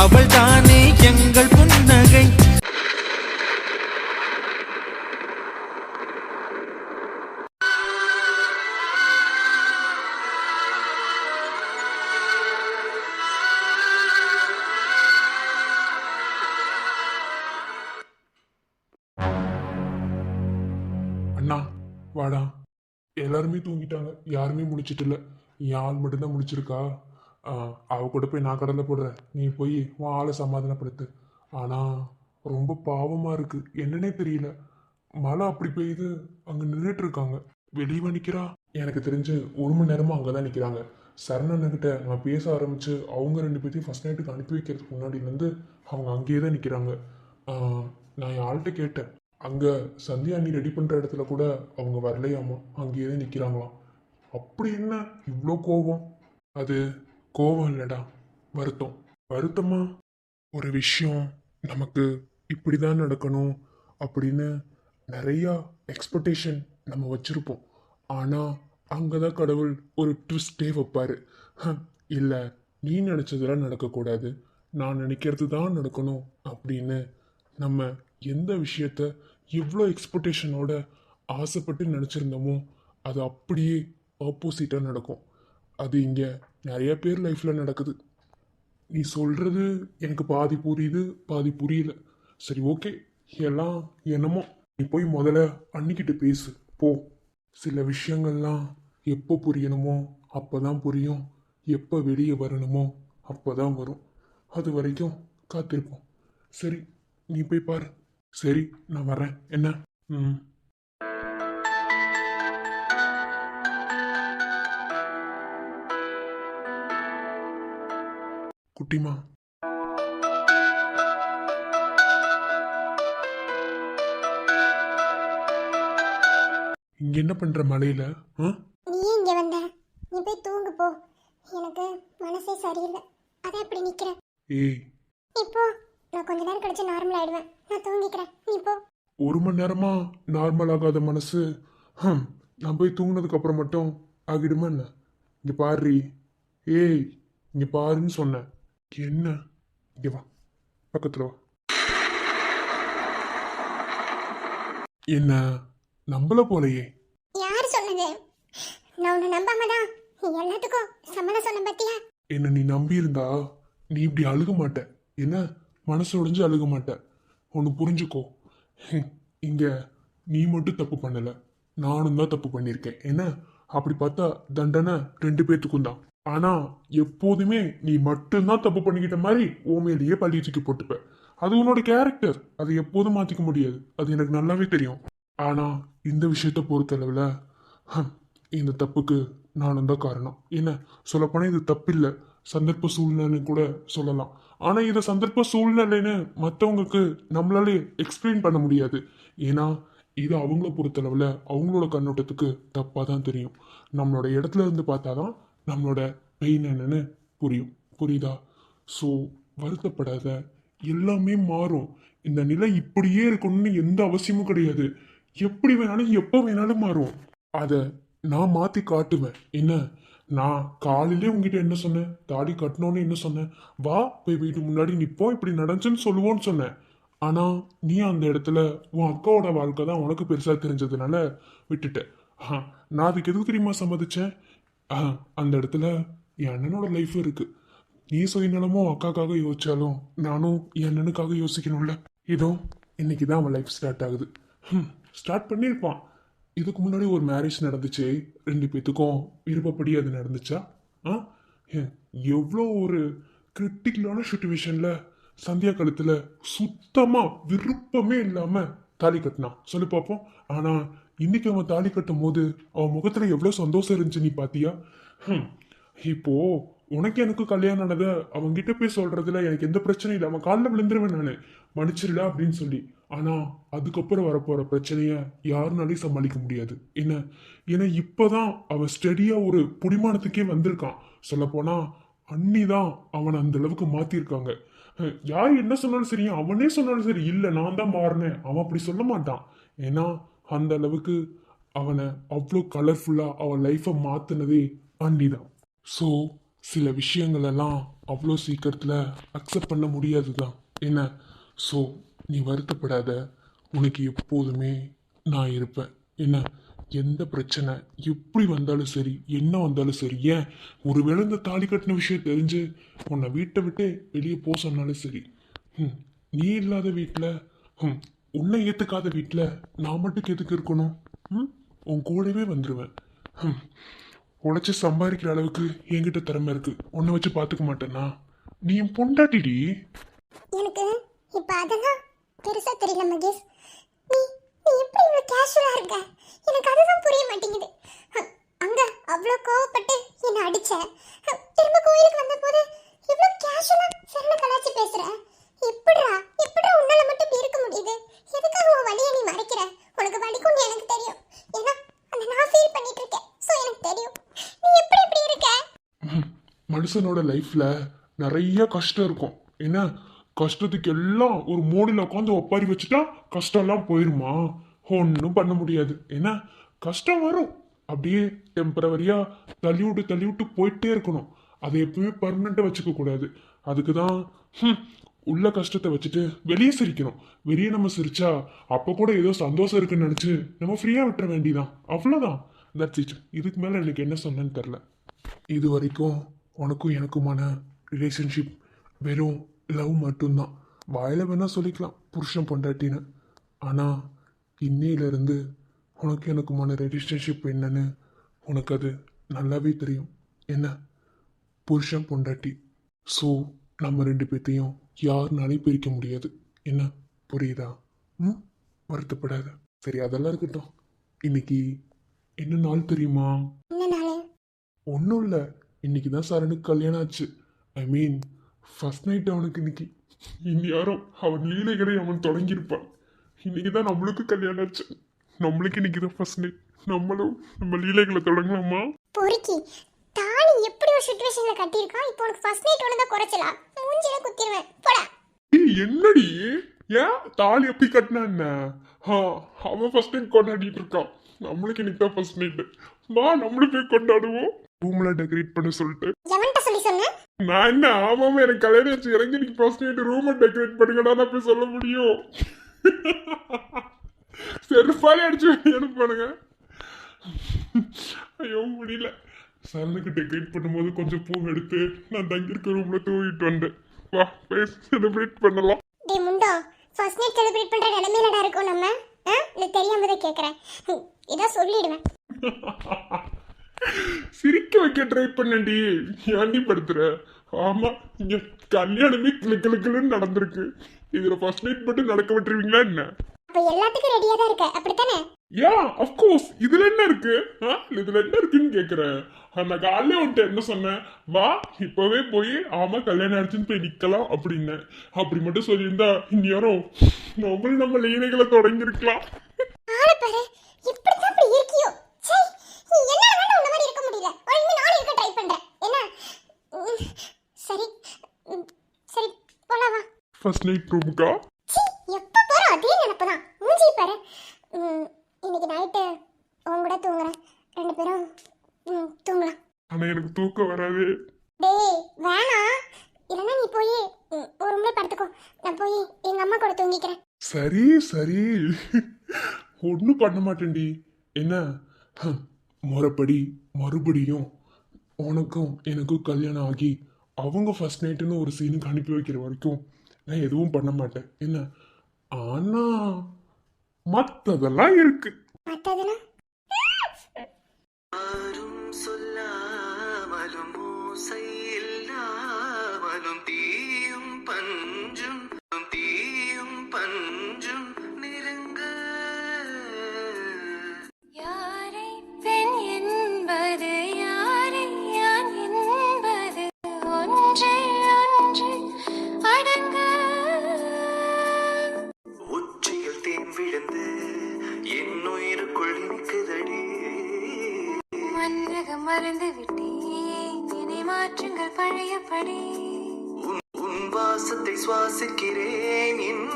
அவள் தானே எங்கள் புன்னகை. அண்ணா வாடா. எல்லாருமே தூங்கிட்டாங்க, யாருமே முடிச்சிட்டு இல்லை. என் ஆள் மட்டும்தான் முடிச்சிருக்கா. அவ கூட போய் நான் கடலை போடுறேன், நீ போய் உன் ஆளை சமாதானப்படுத்து. ஆனால் ரொம்ப பாவமாக இருக்கு, என்னன்னே தெரியல. மழை அப்படி பெய்யுது, அங்கே நின்றுட்டு இருக்காங்க. வெளியே நிற்கிறா. எனக்கு தெரிஞ்சு 1 மணி நேரமாக அங்கே தான் நிற்கிறாங்க. சரணன்கிட்ட நான் பேச ஆரம்பித்து அவங்க 2 பேர்த்தையும் ஃபஸ்ட் நைட்டுக்கு அனுப்பி வைக்கிறதுக்கு முன்னாடிலேருந்து அவங்க அங்கேயே தான் நிற்கிறாங்க. நான் என் ஆள்கிட்ட கேட்டேன், அங்கே சந்தியா நீ ரெடி பண்ணுற இடத்துல கூட அவங்க வரலையாமா, அங்கேயே தான் நிற்கிறாங்களாம். அப்படி என்ன இவ்வளோ கோபம்? அது கோபம் இல்லைடா, வருத்தம். வருத்தமா? ஒரு விஷயம் நமக்கு இப்படி தான் நடக்கணும் அப்படின்னு நிறையா எக்ஸ்பெக்டேஷன் நம்ம வச்சுருப்போம். ஆனால் அங்கே தான் கடவுள் ஒரு ட்விஸ்டே வைப்பார். இல்லை, நீ நினச்சதெல்லாம் நடக்கக்கூடாது, நான் நினைக்கிறது தான் நடக்கணும் அப்படின்னு நம்ம எந்த விஷயத்த எவ்வளோ எக்ஸ்பெக்டேஷனோட ஆசைப்பட்டு நினச்சிருந்தோமோ அது அப்படியே ஆப்போசிட்டாக நடக்கும். அது இங்கே நிறைய பேர் லைஃப்பில் நடக்குது. நீ சொல்கிறது எனக்கு பாதி புரியுது, பாதி புரியல. சரி, ஓகே, எல்லாம் என்னமோ. நீ போய் முதல்ல அன்னிக்கிட்டு பேசு போ. சில விஷயங்கள்லாம் எப்போ புரியணுமோ அப்போ தான் புரியும், எப்போ வெளியே வரணுமோ அப்போ தான் வரும். அது வரைக்கும் காத்திருப்போம். சரி, நீ போய் பாரு. சரி, நான் வரேன். என்ன? ம். குட்டிமா, இங்க என்ன பண்ற மலையில? நீ இங்க வந்த? நீ போய் தூங்கு போ. எனக்கு மனசே சரியில்லை, அதான் இப்படி நிக்கிறேன். ஏய், இப்போ நான் கொஞ்ச நேரம் கழிச்சு நார்மல் ஆயிடுவேன். நான் தூங்கிக்கிறேன், நீ போ. 1 மணி நேரமா நார்மல் ஆகாத மனசு நான் போய் தூங்கினதுக்கு அப்புறம் மட்டும் ஆகிடுமா என்ன? இங்க பாரு. ஏய், இங்க பாருன்னு சொன்னேன். என்ன? இங்க வா, பக்கத்துல வா. என்ன நம்பல போலையே? யார் சொன்னது? நான் உன்னை நம்பாம தான் எல்லாத்துக்கும் சம்மதம் சொன்ன பத்தியா? என்ன நீ நம்பி இருந்தா நீ இப்படி அழுக மாட்ட. என்ன, மனசு உடைஞ்சு அழுக மாட்ட. ஒன்று புரிஞ்சுக்கோ, இங்க நீ மட்டும் தப்பு பண்ணல, நானும் தான் தப்பு பண்ணியிருக்கேன். என்ன, அப்படி பார்த்தா தண்டனை 2 பேர்த்துக்கும் தான். ஆனா எப்போதுமே நீ மட்டும்தான் தப்பு பண்ணிக்கிட்ட மாதிரி ஓமையிலேயே பள்ளி தூக்கி போட்டுப்ப. அது உன்னோட கேரக்டர், அதை எப்போதும் மாத்திக்க முடியாது, அது எனக்கு நல்லாவே தெரியும். ஆனா இந்த விஷயத்த பொறுத்தளவுல இந்த தப்புக்கு நானும் தான் காரணம். என்ன சொல்லப்போனா இது தப்பில்லை, சந்தர்ப்ப சூழ்நிலை கூட சொல்லலாம். ஆனா இதை சந்தர்ப்ப சூழ்நிலைன்னு மற்றவங்களுக்கு நம்மளால எக்ஸ்பிளைன் பண்ண முடியாது. ஏன்னா இது அவங்கள பொறுத்தளவுல அவங்களோட கண்ணோட்டத்துக்கு தப்பாக தான் தெரியும். நம்மளோட இடத்துல இருந்து பார்த்தாதான் நம்மளோட பெயின் என்னன்னு புரியும். புரியுதா? ஸோ வருத்தப்படாத, எல்லாமே மாறும். இந்த நிலை இப்படியே இருக்கணும்னு எந்த அவசியமும் கிடையாது. எப்படி வேணாலும் எப்போ வேணாலும் மாறும். அதை நான் மாற்றி காட்டுவேன். என்ன, நான் காலையிலே உங்ககிட்ட என்ன சொன்னேன்? தாடி கட்டணும்னு என்ன சொன்னேன்? வா போய் வீட்டு முன்னாடி நிற்போம், இப்படி நடந்துச்சுன்னு சொல்லுவோன்னு சொன்னேன். ஆனால் நீ அந்த இடத்துல உன் அக்காவோட வாழ்க்கை தான் உனக்கு பெருசாக தெரிஞ்சதுனால விட்டுட்டேன். நான் அதுக்கு எதுக்கு தெரியுமா சம்மதிச்சேன்? அந்த இடத்துல என் அண்ணனோட லைஃப் இருக்கு. நீ சுயநலமும் அக்காக்காக யோசிச்சாலும் நானும் என் அண்ணனுக்காக யோசிக்கணும்ல. இதோ இன்னைக்கு தான் அவன் லைஃப் ஸ்டார்ட் ஆகுது. ஸ்டார்ட் பண்ணியிருப்பான். இதுக்கு முன்னாடி ஒரு மேரேஜ் நடந்துச்சு, 2 பேத்துக்கும் விருப்பப்படி அது நடந்துச்சா? எவ்வளோ ஒரு கிரிட்டிக்கலான சுச்சுவேஷன்ல சந்தியா கழுத்துல சுத்தமா விருப்பமே இல்லாம தாலி கட்டினான், சொல்லி பார்ப்போம். ஆனா இன்னைக்கு அவன் தாலி கட்டும் போது அவன் முகத்துல எவ்வளவு சந்தோஷம் இருந்துச்சு, நீ பாத்தியா? இப்போ உனக்கு எனக்கு கல்யாணம் ஆனதை அவன்கிட்ட போய் சொல்றதுல எனக்கு எந்த பிரச்சனையும் இல்லை. அவன் காலில் விழுந்துருவேன் நான், மன்னிச்சிடல அப்படின்னு சொல்லி. ஆனா அதுக்கப்புறம் வரப்போற பிரச்சனைய யாருனாலையும் சமாளிக்க முடியாது. என்ன, ஏன்னா இப்பதான் அவன் ஸ்டெடியா ஒரு புடிமானத்துக்கே வந்திருக்கான். சொல்ல போனா அண்ணிதான் அவனை அந்த அளவுக்கு மாத்திருக்காங்க. யார் என்ன சொன்னாலும் சரி, அவனே சொன்னாலும் சரி, இல்லை நான் தான் மாறினேன், அவன் அப்படி சொல்ல மாட்டான். ஏன்னா அந்த அளவுக்கு அவனை அவ்வளோ கலர்ஃபுல்லா அவன் லைஃபை மாத்தினதே அண்ணி தான். ஸோ சில விஷயங்கள் எல்லாம் அவ்வளோ சீக்கிரத்தில் அக்செப்ட் பண்ண முடியாது தான் என்ன. ஸோ நீ வருத்தப்படாத, உனக்கு எப்போதுமே நான் இருப்பேன் என்ன. எந்த பிரச்சனை எப்படி வந்தாலும் சரி, என்ன வந்தாலும் சரி, ஏன் ஒருவேளை இந்த தாலி கட்டின விஷயம் தெரிஞ்சு உன்னை வீட்டை விட்டு வெளியே போக சொன்னாலும் சரி, நீ இல்லாத வீட்டில், உன்னை ஏற்றுக்காத வீட்டில் நான் மட்டும் எதுக்கு இருக்கணும்? உன் கூடவே வந்துடுவேன். உழைச்சி சம்பாதிக்கிற அளவுக்கு என்கிட்ட திறமை இருக்கு. உன்னை வச்சு பார்த்துக்க மாட்டேன்னா? நீ என் பொண்டாட்டிடி. எனக்கு இப்ப அதெல்லாம் பெருசா தெரியல மகேஷ். நீ நீ எப்படி இவ்வளவு கேஷுவலா இருக்க? எனக்கு அதுதான் புரிய மாட்டேங்குது. அங்க அவ்வளவு கோவப்பட்டு என்ன அடிச்ச, திரும்ப கோயிலுக்கு வந்த போது இவ்வளவு கேஷுவலா செல்ல கலாச்சி பேசுற. எப்படிடா உன்னால மட்டும் இப்படி இருக்க முடியுது? எதுக்காக உன் வலியை நீ மறைக்கிற? உனக்கு வலிக்கும்னு எனக்கு தெரியும். ஏன்னா அந்த நான் ஃபீல் பண்ணிட்டு இருக்கேன். சோ எனக்கு தெரியும் நீ எப்படி இப்படி இருக்க. மனுஷனோட லைஃப்ல நிறைய கஷ்டம் இருக்கும் என்ன. கஷ்டத்துக்கு எல்லாம் ஒரு மூலையில் உட்காந்து ஒப்பாரி வச்சுட்டா கஷ்டம் எல்லாம் போயிருமா? ஒன்றும் பண்ண முடியாது என்ன. கஷ்டம் வரும், அப்படியே டெம்பரவரியா தள்ளி விட்டு போயிட்டே இருக்கணும். அதை எப்பவுமே பர்மனெண்ட்டாக வச்சுக்க கூடாது. அதுக்கு தான் உள்ள கஷ்டத்தை வச்சுட்டு வெளியே சிரிக்கணும். வெளியே நம்ம சிரிச்சா அப்போ கூட ஏதோ சந்தோஷம் இருக்குன்னு நினச்சி நம்ம ஃப்ரீயாக விட்டுற வேண்டிதான். அவ்வளோதான். That's it. இதுக்கு மேலே எனக்கு என்ன சொன்னேன்னு தெரில. இது வரைக்கும் உனக்கும் எனக்குமான ரிலேஷன்ஷிப் வெறும் லவ் மட்டும்தான். வாயில வேணா சொல்லிக்கலாம் புருஷன் பொண்டாட்டின்னு. ஆனால் இன்னையிலிருந்து உனக்கு எனக்குமான ரிலேஷன்ஷிப் என்னன்னு உனக்கு அது நல்லாவே தெரியும் என்ன. புருஷன் பொண்டாட்டி. ஸோ நம்ம ரெண்டு பேர்த்தையும் யாருனாலையும் பிரிக்க முடியாது என்ன. புரியுதா? வருத்தப்படாத. சரி, அதெல்லாம் இருக்கட்டும். இன்னைக்கு என்ன நாள் தெரியுமா? ஒன்றும் இல்லை, இன்னைக்கு தான் சரணுக்கு கல்யாணம் ஆச்சு. ஐ மீன் ஃபர்ஸ்ட் நைட் அவனுக்கு இன்னைக்கு. இந்நேரம் அவன் லீலைகளை அவன் தொடங்கியிருப்பான். இன்னைக்கு தான் நம்மளுக்கு கல்யாணம் ஆச்சு. நம்மளுக்கு இன்னைக்கு தான் ஃபர்ஸ்ட் நைட். நம்மளும் நம்ம லீலைகளை தொடங்கலாமா? பொறுக்கி தாலி எப்படி ஒரு சிச்சுவேஷன்ல கட்டியிருக்கான். இப்போ உனக்கு ஃபர்ஸ்ட் நைட் ஒன்று தான் குறைச்சலா? மூஞ்சில குத்திடுவேன் போடா. என்னடி ஏன் தாலி எப்படி கட்டினா என்ன? அவன் ஃபர்ஸ்ட் நைட் கொண்டாடிட்டு இருக்கான். நம்மளுக்கு இன்னைக்கு தான் ஃபர்ஸ்ட் நைட். வா நம்மளும் போய் கொண்டாடுவோம். ரூம்ல டெக்கரேட் பண்ண சொல்லிட்டு. எவன்ட்ட சொல்லி சொன்ன? நான் என்ன ஆமாமா எனக்கு கல்யாணம் ஆச்சு, இறங்கி இன்னைக்கு ஃபர்ஸ்ட் நைட் ரூமை டெக்கரேட் பண்ணுங்கடா நான் போய் சொல்ல முடியும். செருப்பாலே அடிச்சு அனுப்பானுங்க. ஐயோ முடியல. சரணுக்கு டெக்கரேட் பண்ணும்போது கொஞ்சம் பூ எடுத்து நான் தங்கியிருக்க ரூம்ல தூவிட்டு வந்தேன். வா போய் செலிப்ரேட் பண்ணலாம். டே முண்டோ, ஃபர்ஸ்ட் நைட் செலிப்ரேட் பண்ற நிலைமையிலடா இருக்கோம் நம்ம. இல்லை தெரியாம தான் கேட்குறேன். இதை சொல்லிடுவேன். சிரிக்க வைக்க ட்ரை பண்ணி ஏண்டி படுத்துற? ஆமா, இங்க கல்யாணமே கிளுக்கிளுக்குன்னு நடந்திருக்கு. இதுல ஃபர்ஸ்ட் நைட் மட்டும் நடக்க விட்டுருவீங்களா என்ன? அப்ப எல்லாத்துக்கும் ரெடியா தான் இருக்க, அப்படித்தானே? Yeah of course. இதுல என்ன இருக்கு? இதுல என்ன இருக்குன்னு கேக்குறேன். அந்த காலையில உன்ட்ட என்ன சொன்னேன்? வா இப்பவே போய் ஆமா கல்யாணம் ஆயிடுச்சுன்னு போய் நிக்கலாம் அப்படின்னு. அப்படி மட்டும் சொல்லியிருந்தா இந்நேரம் நம்மளும் நம்ம லீலைகளை தொடங்கிருக்கலாம். ஆளை பாரு, இப்படிதான் இப்படி இருக்கியோ. சே, நீ என்ன ஆனாலும் உன்ன மாதிரி இருக்க முடியல. ஒரு இனிமே நாள் இருக்க ட்ரை பண்றேன் என்ன. சரி சரி போலாம் வா. ஃபர்ஸ்ட் நைட் ரூமுக்கா? எப்ப போறோம் அதே நினைப்பு தான். மூஞ்சி பாரு. இன்னைக்கு நைட்டு உன் கூட தூங்குறேன். ரெண்டு பேரும் தூங்கலாம். ஆனா எனக்கு தூக்கம் வராது. டேய் வேணாம், இல்லைன்னா நீ போய் ஒரு ரூம்ல படுத்துக்கோ. நான் போய் எங்க அம்மா கூட தூங்கிக்கிறேன். சரி சரி, ஒன்றும் பண்ண மாட்டேன்டி என்ன. முறைப்படி மறுபடியும் உனக்கும் எனக்கும் கல்யாணம் ஆகி அவங்க ஃபர்ஸ்ட் நைட்டுன்னு ஒரு சீனுக்கு அனுப்பி வைக்கிற வரைக்கும் நான் எதுவும் பண்ண மாட்டேன் என்ன. ஆனா மற்றதெல்லாம் இருக்கு. மற்றதுனா யாரும் சொல்லாமலும் ஓசை இல்லாமலும் தீயும் பஞ்சும் நெருங்க. யாரை பெண் என்பது யாரை யான் என்பது ஒன்று அடங்க. உச்சியில் தேன் விழுந்து என் உயிருக்குள் இருக்குதடி. மன்னகம் மறந்து விட்டேன், இனி மாற்றுங்கள் பழையபடி. உன் வாசத்தை சுவாசிக்கிறேன், என்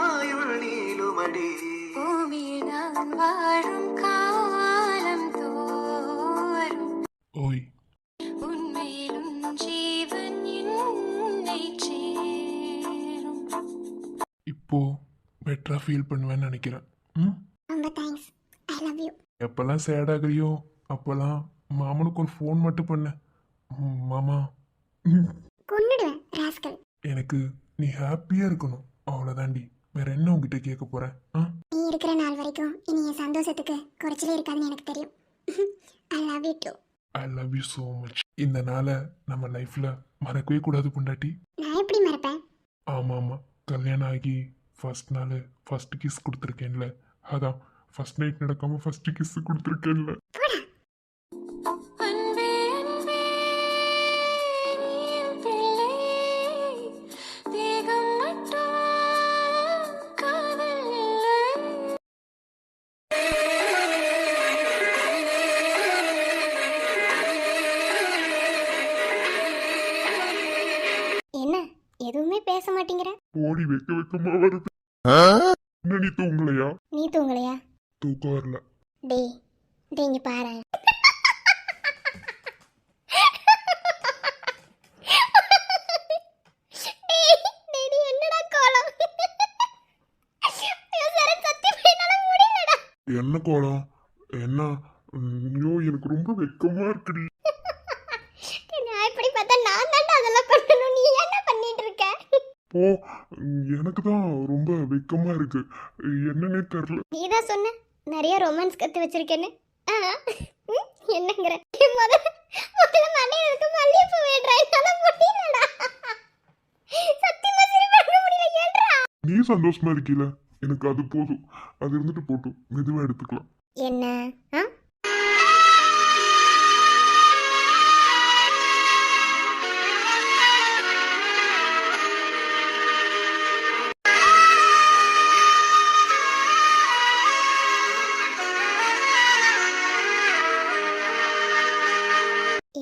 ஆயுள் நீளுமடி. பூமியில் நான் வாழும் காலம் தோறும் ஓய் உண்மையிலும் இப்போ பெட்டரா ஃபீல் பண்ணுவேன்னு நினைக்கிறேன். ம். ரொம்ப தேங்க்ஸ். I love you. எப்பெல்லாம் சேட் ஆகுறியோ அப்பெல்லாம் மாமனுக்கு ஒரு ஃபோன் மட்டும் பண்ணு. மாமா, கொன்னுடுவேன் ராஸ்கல். எனக்கு நீ ஹாப்பியா இருக்கணும், அவ்வளோதாண்டி. வேற என்ன உங்ககிட்ட கேட்க போறேன்? நீ இருக்கிற நாள் வரைக்கும் இனி என் சந்தோஷத்துக்கு குறைச்சலே இருக்காதுன்னு எனக்கு தெரியும். I love you too. I love you so much. இந்த நாளை நம்ம லைஃப்ல மறக்கவே கூடாது பொண்டாட்டி. நான் எப்படி மறப்பேன்? ஆமா ஆமா, கல்யாணம் ஆகி ஃபர்ஸ்ட் நாள் ஃபர்ஸ்ட் கிஸ் கொடுத்துருக்கேன்ல, அதான் ஃபர்ஸ்ட் நைட் நடக்காம ஃபர்ஸ்ட் கிஸ் கொடுத்துருக்கேன்ல. அன்பே அன்பே நீ என் பிள்ளை தேகம் மட்டும் காதல் இல்லை என்ன எதுவுமே பேச மாட்டேங்கிற? ஓடி வைக்க வைக்கமா வருது. என்ன நீ தூங்கலையா? நீ தூங்கலையா? தூக்கம் வரல. டேய் டேய் இங்க பாரு. என்னடா கோலம்? என்ன கோலம்? என்ன? ஐயோ எனக்கு ரொம்ப வெக்கமா இருக்குடி. நான் இப்படி பார்த்தா நான் தான்டா அதெல்லாம் பண்ணணும். நீ என்ன பண்ணிட்டு இருக்க? போ, எனக்கு தான் ரொம்ப வெக்கமா இருக்கு, என்னன்னே தெரியல. நீ தான் சொன்ன நிறைய ரொமான்ஸ் கத்து வச்சிருக்கேன்னு. என்னங்கற? முதல்ல மண்டையில மல்லிகைப்பூ வேடுறா. என்னால முடியலடா. சத்தியமா சரி பண்ண முடியல. ஏன்றா நீ சந்தோஷமா இருக்கீல, எனக்கு அது போதும். அது இருந்துட்டு போட்டும், மெதுவா எடுத்துக்கலாம். என்ன?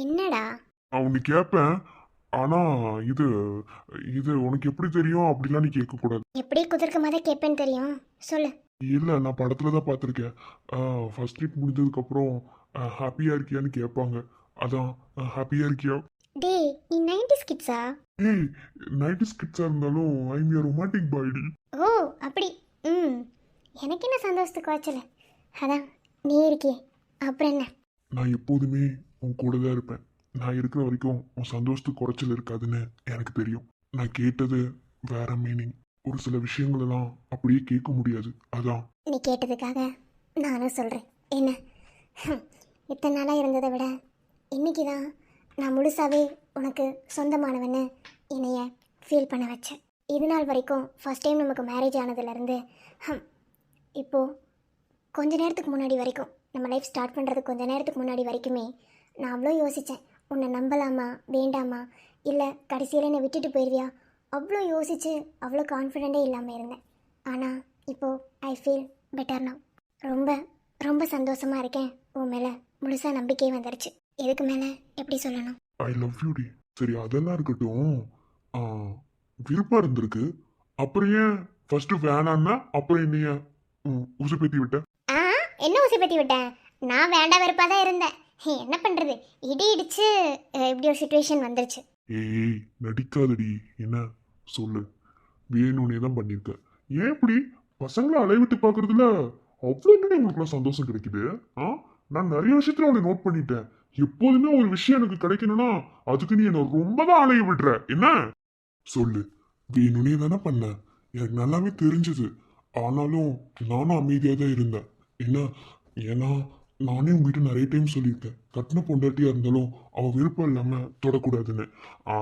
என்னடா? நான் உன்னை கேட்பேன், ஆனா இது இது உனக்கு எப்படி தெரியும் அப்படிலாம் நீ கேட்க கூடாது. எப்படி குதிர்க்க மாதிரி கேட்பேன்னு தெரியும். சொல்லு. இல்ல, நான் படத்துல தான் பார்த்துருக்கேன். ஃபர்ஸ்ட் நைட் முடிஞ்சதுக்கு அப்புறம் ஹாப்பியா இருக்கியான்னு கேட்பாங்க. அதான் ஹாப்பியா இருக்கியா? டேய் நீ 90s கிட்ஸா? ஏய், 90s கிட்ஸா இருந்தாலும் ஐ எம் யுவர் ரொமான்டிக் பாய்டி. ஓ அப்படி. எனக்கு என்ன சந்தோஷத்துக்கு குறைச்சல. அதான் நீ இருக்கியே, அப்புறம் என்ன? நான் எப்போதுமே உன் கூட தான் இருப்பேன். நான் இருக்கிற வரைக்கும் உன் சந்தோஷத்துக்கு குறைச்சல் இருக்காதுன்னு எனக்கு தெரியும். நான் கேட்டது வேற மீனிங். ஒரு சில விஷயங்கள் எல்லாம் அப்படியே கேட்க முடியாது, அதான். நீ கேட்டதுக்காக நானும் சொல்கிறேன். என்ன இத்தனை நாளாக இருந்ததை விட இன்னைக்கு தான் நான் முழுசாவே உனக்கு சொந்தமானவன்னு என்னைய ஃபீல் பண்ண வச்சேன். இது நாள் வரைக்கும் ஃபர்ஸ்ட் டைம் நமக்கு மேரேஜ் ஆனதுலேருந்து இப்போது கொஞ்ச நேரத்துக்கு முன்னாடி வரைக்கும், நம்ம லைஃப் ஸ்டார்ட் பண்ணுறதுக்கு கொஞ்ச நேரத்துக்கு முன்னாடி வரைக்குமே நான் அவ்வளோ யோசித்தேன். உன்னை நம்பலாமா வேண்டாமா, இல்லை கடைசியில் என்னை விட்டுட்டு போயிடுவியா, அவ்வளோ யோசித்து அவ்வளோ கான்ஃபிடென்ட்டே இல்லாமல் இருந்தேன். ஆனால் இப்போது ஐ ஃபீல் பெட்டர் நவ். ரொம்ப ரொம்ப சந்தோஷமாக இருக்கேன். உன் மேலே முழுசாக நம்பிக்கை வந்துருச்சு. எதுக்கு மேலே எப்படி சொல்லணும்? ஐ லவ் யூ டி. சரி, அதெல்லாம் இருக்கட்டும். விருப்பம் இருந்திருக்கு, அப்புறம் ஏன் ஃபர்ஸ்ட் வேணான்னா அப்புறம் என்னைய உசு பேத்தி விட்ட? என்ன ஊசி பற்றி விட்டேன்? நான் வேண்டாம் வெறுப்பாக தான் இருந்தேன். என்ன பண்ணுறது, இடி இடிச்சு இப்படி ஒரு சுச்சுவேஷன் வந்துருச்சு. ஏய் நடிக்காதடி. என்ன சொல்லு, வேணும்னே தான் பண்ணியிருக்க. ஏன் இப்படி பசங்களை அலைவிட்டு பார்க்கறதுல அவ்வளோ என்ன உங்களுக்குலாம் சந்தோஷம் கிடைக்குது? நான் நிறைய விஷயத்துல உன்னை நோட் பண்ணிட்டேன். எப்போதுமே ஒரு விஷயம் எனக்கு கிடைக்கணும்னா அதுக்கு நீ என்ன ரொம்ப தான் அலைய விடுற. என்ன சொல்லு, வேணும்னே தானே பண்ண, எனக்கு நல்லாவே தெரிஞ்சது. ஆனாலும் நானும் அமைதியாக தான் இருந்தேன். என்ன, ஏன்னா நானே உங்ககிட்ட நிறைய டைம் சொல்லியிருக்கேன், கட்டின பொண்டாட்டியா இருந்தாலும் அவன் விருப்பம் இல்லாம தொடக்கூடாதுன்னு.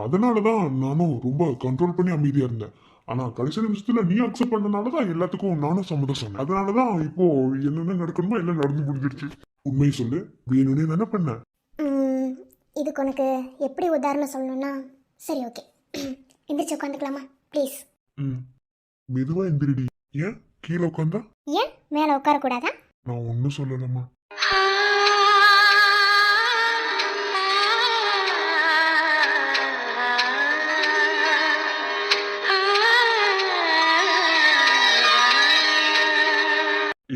அதனாலதான் நானும் ரொம்ப கண்ட்ரோல் பண்ணி அமைதியா இருந்தேன். ஆனா கடைசி நிமிஷத்துல நீ அக்செப்ட் பண்ணனாலதான் எல்லாத்துக்கும் நானும் சம்மதம் சொன்னேன். அதனாலதான் இப்போ என்னென்ன நடக்கணுமோ எல்லாம் நடந்து முடிஞ்சிருச்சு. உண்மையை சொல்லு, வேணும்னே தானே பண்ண. இதுக்கு உனக்கு எப்படி உதாரணம் சொல்லணும்னா, சரி ஓகே எந்திரிச்சு உட்காந்துக்கலாமா ப்ளீஸ்? மெதுவா எந்திரிடி. ஏன் கீழே உட்காந்தா? ஏன் மேலே உட்காரக்கூடாதா? நான் ஒன்னும் சொல்லலம்மா.